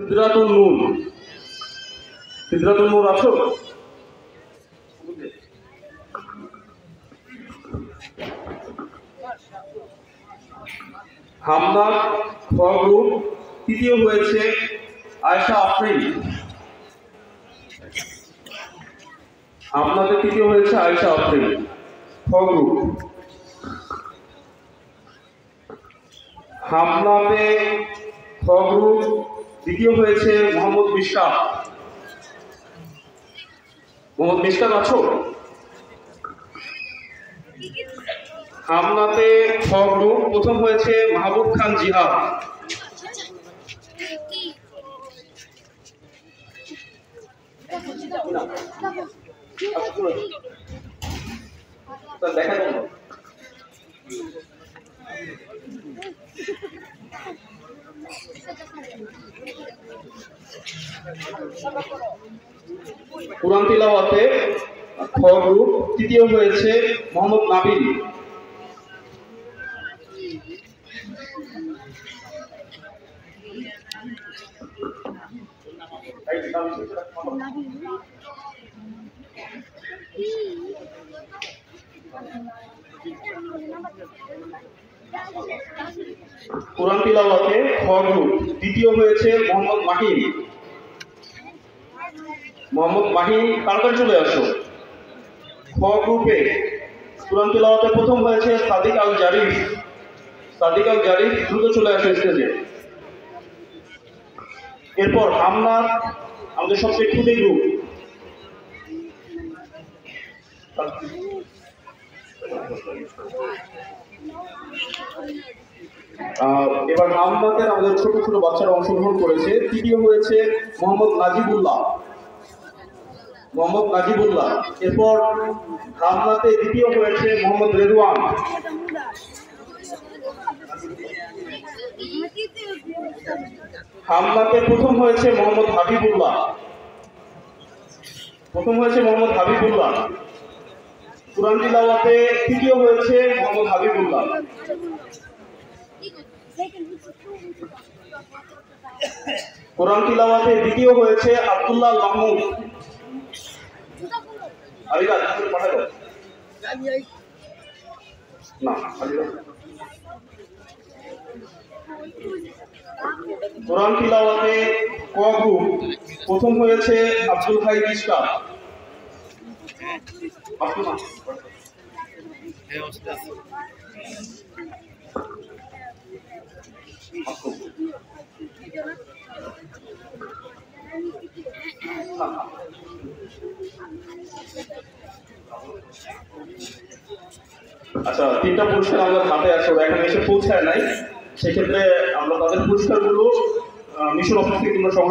সিদরাতুন নূর। সিদরাতুন নূর আছো? হামদার খ গ্রুপ, তৃতীয় হয়েছে আয়েশা আফরিন। আপনাদের তৃতীয় হয়েছে আয়েশা আফরিন, খ গ্রুপ। হামলাতে খ গ্রুপ, দ্বিতীয় হয়েছে মোহাম্মদ মিশকাত। মোহাম্মদ মিশকাত আছো? হামলাতে খ গ্রুপ, প্রথম হয়েছে মাহবুব খান জিহাদ। দেখা গেল কুরআন তিলাওয়াতে খ গ্রুপ, তৃতীয় হয়েছে মোহাম্মদ নাবিল। কুরআন তিলাওয়াতে খ গ্রুপ, দ্বিতীয় হয়েছে মোহাম্মদ মাহিন। মোহাম্মদ মাহিন তাড়াতাড়ি চলে আসো। খ গ্রুপে কুরআন তিলাওয়াতে প্রথম হয়েছে সাদিক আল জারিফ। সাদিক আল জারিফ দ্রুত চলে আসো স্টেজে। এরপর হামলার আমাদের সবচেয়ে ক্ষুদে গ্রুপ, এবার হামলাতে আমাদের ছোট ছোট বাচ্চারা অংশগ্রহণ করেছে। তৃতীয় হয়েছে মোহাম্মদ নাজিবুল্লাহ। মোহাম্মদ নাজিবুল্লাহ। এরপর হামলাতে দ্বিতীয় হয়েছে মোহাম্মদ রেদওয়ান। হামলাতে প্রথম হয়েছে মোহাম্মদ হাবিবুল্লাহ। প্রথম হয়েছে মোহাম্মদ হাবিবুল্লাহ। কুরআন তিলাওয়াতে তৃতীয় হয়েছে মোহাম্মদ হাবিবুল্লাহ। কুরআন তিলাওয়াতে দ্বিতীয় হয়েছে আব্দুল্লাহ মাহমুদ। আলিরাজ পাঠাই দাও না। কুরআন তিলাওয়াতে ক গ্রুপ, প্রথম হয়েছে আব্দুল হাই ইশকাক। আচ্ছা, তিনটা পুরস্কার আমাদের হাতে আছে, ওরা এখানে এসে পৌঁছায় নাই। সেক্ষেত্রে আমরা তাদের পুরস্কারগুলো মিশন অফিস থেকে তোমরা